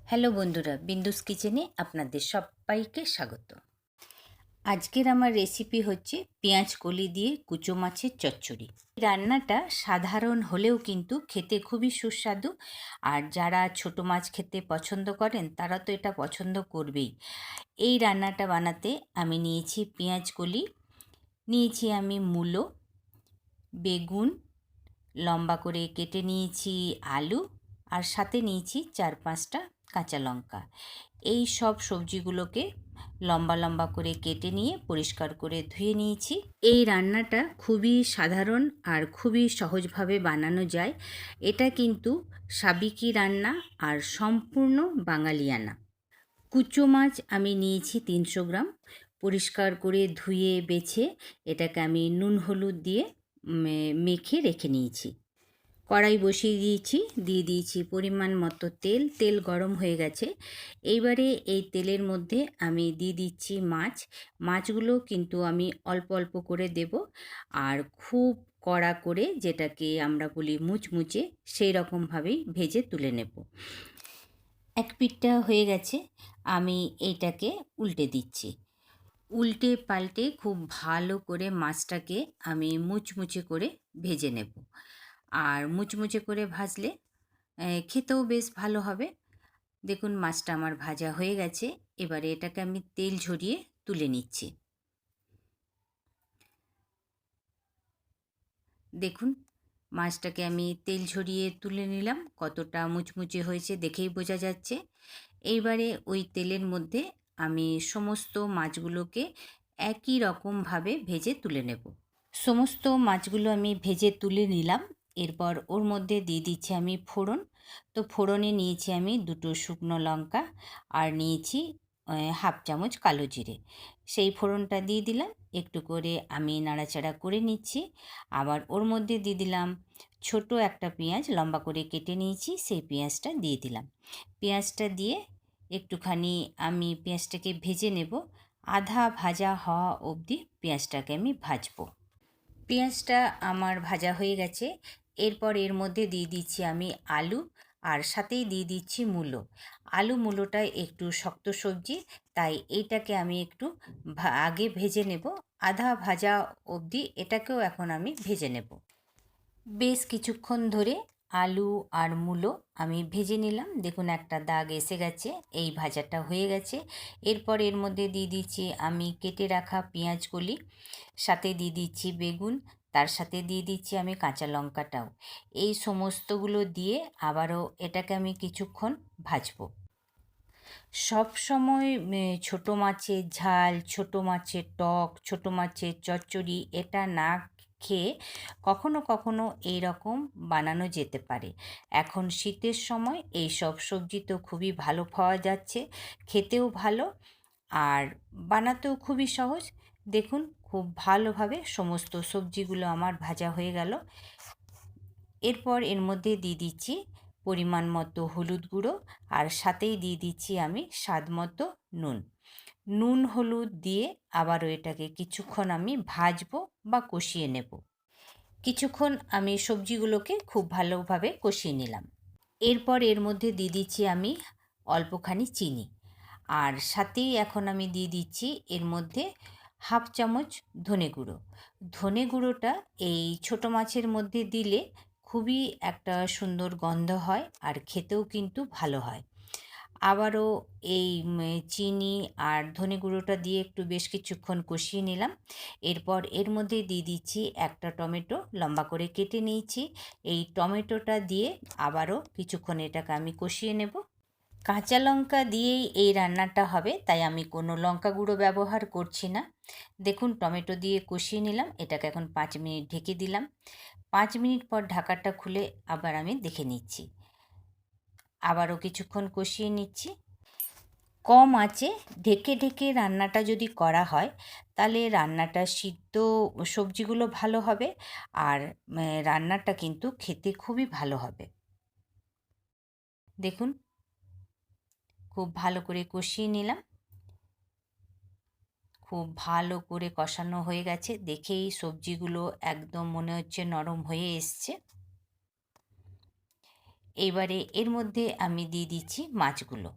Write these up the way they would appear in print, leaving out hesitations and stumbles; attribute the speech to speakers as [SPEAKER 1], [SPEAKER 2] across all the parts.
[SPEAKER 1] Hello বন্ধুরা, বিন্দুস কিচেনে আপনাদের সবাইকে স্বাগত। আজকের আমার রেসিপি হচ্ছে পেঁয়াজ কলি দিয়ে কুচো মাছের চচ্চড়ি। রান্নাটা সাধারণ হলেও কিন্তু খেতে খুবই সুস্বাদু। আর যারা ছোট মাছ খেতে পছন্দ করেন তারা তো এটা পছন্দ করবেই। এই রান্নাটা বানাতে আমি নিয়েছি পেঁয়াজ কলি, নিয়েছি আমি মূলো, বেগুন লম্বা করে কেটে নিয়েছি, আলু, আর সাথে নিয়েছি 4-5টা কাঁচা লঙ্কা। এই সব সবজিগুলোকে লম্বা লম্বা করে কেটে নিয়ে পরিষ্কার করে ধুয়ে নিয়েছি। এই রান্নাটা খুবই সাধারণ আর খুবই সহজভাবে বানানো যায়। এটা কিন্তু সাবিকি রান্না আর সম্পূর্ণ বাঙালিয়ানা। কুচো মাছ আমি নিয়েছি 300 গ্রাম। পরিষ্কার করে ধুয়ে বেছে এটাকে আমি নুন হলুদ দিয়ে মেখে রেখে নিয়েছি। কড়াই বসিয়ে দিয়েছি, দিয়ে দিয়েছি পরিমাণ মতো তেল। তেল গরম হয়ে গেছে। এইবারে এই তেলের মধ্যে আমি দিয়ে দিচ্ছি মাছ। মাছগুলো কিন্তু আমি অল্প অল্প করে দেব, আর খুব কড়া করে, যেটাকে আমরা বলি মুচমুচে, সেই রকমভাবেই ভেজে তুলে নেব। এক পিঠটা হয়ে গেছে, আমি এইটাকে উল্টে দিচ্ছি। উল্টে পাল্টে খুব ভালো করে মাছটাকে আমি মুচমুচে করে ভেজে নেব। আর মুচমুচে করে ভাজলে খেতেও বেশ ভালো হবে। দেখুন মাছটা আমার ভাজা হয়ে গেছে। এবারে এটাকে আমি তেল ঝরিয়ে তুলে নিচ্ছি। দেখুন মাছটাকে আমি তেল ঝরিয়ে তুলে নিলাম। কতটা মুচমুচে হয়েছে দেখেই বোঝা যাচ্ছে। এইবারে ওই তেলের মধ্যে আমি সমস্ত মাছগুলোকে একই রকমভাবে ভেজে তুলে নেব। সমস্ত মাছগুলো আমি ভেজে তুলে নিলাম। এরপর ওর মধ্যে দিয়ে দিচ্ছি আমি ফোড়ন। তো ফোড়নে নিয়েছি আমি 2টো শুকনো লঙ্কা, আর নিয়েছি 1/2 চামচ কালো জিরে। সেই ফোড়নটা দিয়ে দিলাম। একটু করে আমি নাড়াচাড়া করে নিচ্ছি। আবার ওর মধ্যে দিয়ে দিলাম ছোট একটা পেঁয়াজ লম্বা করে কেটে নিয়েছি, সেই পেঁয়াজটা দিয়ে দিলাম। পেঁয়াজটা দিয়ে একটুখানি আমি পেঁয়াজটাকে ভেজে নেব। আধা ভাজা হওয়া অবধি পেঁয়াজটাকে আমি ভাজবো। পেঁয়াজটা আমার ভাজা হয়ে গেছে। এরপর এর মধ্যে দিয়ে দিচ্ছি আমি আলু, আর সাথেই দিয়ে দিচ্ছি মূলো। আলু মূলোটা একটু শক্ত সবজি, তাই এইটাকে আমি একটু আগে ভেজে নেব। আধা ভাজা অবধি এটাকেও এখন আমি ভেজে নেব। বেশ কিছুক্ষণ ধরে আলু আর মূলো আমি ভেজে নিলাম। দেখুন একটা দাগ এসে গেছে, এই ভাজাটা হয়ে গেছে। এরপর এর মধ্যে দিয়ে দিচ্ছি আমি কেটে রাখা পেঁয়াজকলি, সাথে দিয়ে দিচ্ছি বেগুন, তার সাথে দিয়ে দিচ্ছি আমি কাঁচা লঙ্কাটাও। এই সমস্তগুলো দিয়ে আবারও এটাকে আমি কিছুক্ষণ ভাজবো। সব সময় ছোটো মাছের ঝাল, ছোটো মাছের টক, ছোটো মাছের চচ্চড়ি এটা না খেয়ে কখনো কখনো এই রকম বানানো যেতে পারে। এখন শীতের সময় এই সব সবজি তো খুবই ভালো পাওয়া যাচ্ছে, খেতেও ভালো আর বানাতেও খুবই সহজ। দেখুন খুব ভালোভাবে সমস্ত সবজিগুলো আমার ভাজা হয়ে গেল। এরপর এর মধ্যে দিয়ে দিচ্ছি পরিমাণ মতো হলুদ গুঁড়ো, আর সাথেই দিয়ে দিচ্ছি আমি স্বাদ মতো নুন। নুন হলুদ দিয়ে আবারও এটাকে কিছুক্ষণ আমি ভাজবো বা কষিয়ে নেব। কিছুক্ষণ আমি সবজিগুলোকে খুব ভালোভাবে কষিয়ে নিলাম। এরপর এর মধ্যে দিয়ে দিচ্ছি আমি অল্পখানি চিনি, আর সাথেই এখন আমি দিয়ে দিচ্ছি এর মধ্যে 1/2 চামচ ধনে গুঁড়ো। ধনে গুঁড়োটা এই ছোটো মাছের মধ্যে দিলে খুবই একটা সুন্দর গন্ধ হয়, আর খেতেও কিন্তু ভালো হয়। আবারও এই চিনি আর ধনে গুঁড়োটা দিয়ে একটু বেশ কিছুক্ষণ কষিয়ে নিলাম। এরপর এর মধ্যে দিয়ে দিচ্ছি একটা টমেটো লম্বা করে কেটে নিয়েছি। এই টমেটোটা দিয়ে আবারও কিছুক্ষণ এটাকে আমি কষিয়ে নেব। কাঁচা লঙ্কা দিয়েই এই রান্নাটা হবে, তাই আমি কোনো লঙ্কা গুঁড়ো ব্যবহার করছি না। দেখুন টমেটো দিয়ে কষিয়ে নিলাম। এটাকে এখন 5 মিনিট ঢেকে দিলাম। 5 মিনিট পর ঢাকাটা খুলে আবার আমি দেখে নিচ্ছি। আবারও কিছুক্ষণ কষিয়ে নিচ্ছি। কম আঁচে ঢেকে ঢেকে রান্নাটা যদি করা হয়, তাহলে রান্নাটা সিদ্ধ সবজিগুলো ভালো হবে, আর রান্নাটা কিন্তু খেতে খুবই ভালো হবে। দেখুন খুব ভালো করে কষিয়ে নিলাম। খুব ভালো করে কষানো হয়ে গেছে, দেখেই সবজিগুলো একদম মনে হচ্ছে নরম হয়ে এসছে। এবারে এর মধ্যে আমি দিয়ে দিচ্ছি মাছগুলো।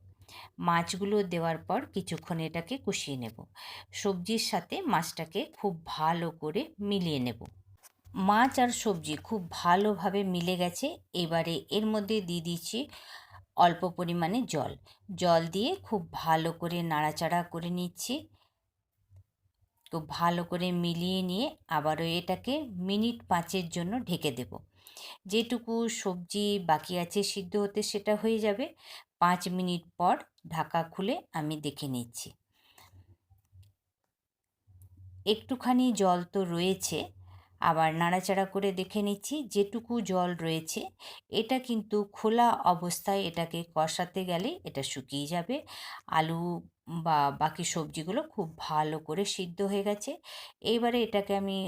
[SPEAKER 1] মাছগুলো দেওয়ার পর কিছুক্ষণ এটাকে কষিয়ে নেব। সবজির সাথে মাছটাকে খুব ভালো করে মিলিয়ে নেব। মাছ আর সবজি খুব ভালোভাবে মিলে গেছে। এবারে এর মধ্যে দিয়ে দিচ্ছি অল্প পরিমাণে জল। জল দিয়ে খুব ভালো করে নাড়াচাড়া করে নিচ্ছি। খুব ভালো করে মিলিয়ে নিয়ে আবারও এটাকে মিনিট 5-এর জন্য ঢেকে দেব। যেটুকু সবজি বাকি আছে সিদ্ধ হতে সেটা হয়ে যাবে। 5 মিনিট পর ঢাকা খুলে আমি দেখে নিচ্ছি। একটুখানি জল তো রয়েছে, আবার নাড়াচাড়া করে দেখে নিচ্ছি। যেটুকু জল রয়েছে এটা কিন্তু খোলা অবস্থায় এটাকে কষাতে গেলে এটা শুকিয়ে যাবে। আলু বা বাকি সবজিগুলো খুব ভালো করে সিদ্ধ হয়ে গেছে। এইবারে এটাকে আমি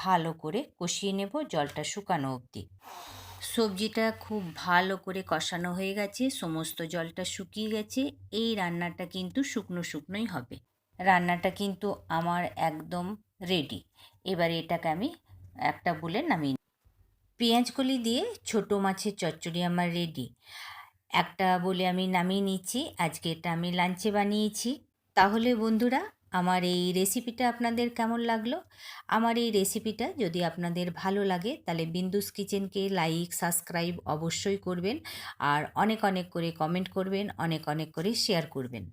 [SPEAKER 1] ভালো করে কষিয়ে নেব জলটা শুকানো অবধি। সবজিটা খুব ভালো করে কষানো হয়ে গেছে, সমস্ত জলটা শুকিয়ে গেছে। এই রান্নাটা কিন্তু শুকনো শুকনোই হবে। রান্নাটা কিন্তু আমার একদম রেডি। এবারে এটাকে আমি একটা বলে নামিয়ে পেঁয়াজকলি দিয়ে ছোটো মাছের চচ্চড়ি আমার রেডি। একটা বলে আমি নামিয়ে নিচ্ছি। আজকে এটা আমি লাঞ্চে বানিয়েছি। তাহলে বন্ধুরা, আমার এই রেসিপিটা আপনাদের কেমন লাগলো? আমার এই রেসিপিটা যদি আপনাদের ভালো লাগে তাহলে বিন্দুস কিচেনকে লাইক সাবস্ক্রাইব অবশ্যই করবেন, আর অনেক অনেক করে কমেন্ট করবেন, অনেক অনেক করে শেয়ার করবেন।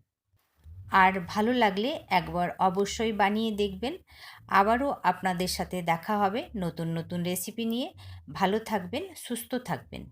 [SPEAKER 1] আর ভালো লাগলে একবার অবশ্যই বানিয়ে দেখবেন। আবারও আপনাদের সাথে দেখা হবে নতুন নতুন রেসিপি নিয়ে। ভালো থাকবেন, সুস্থ থাকবেন।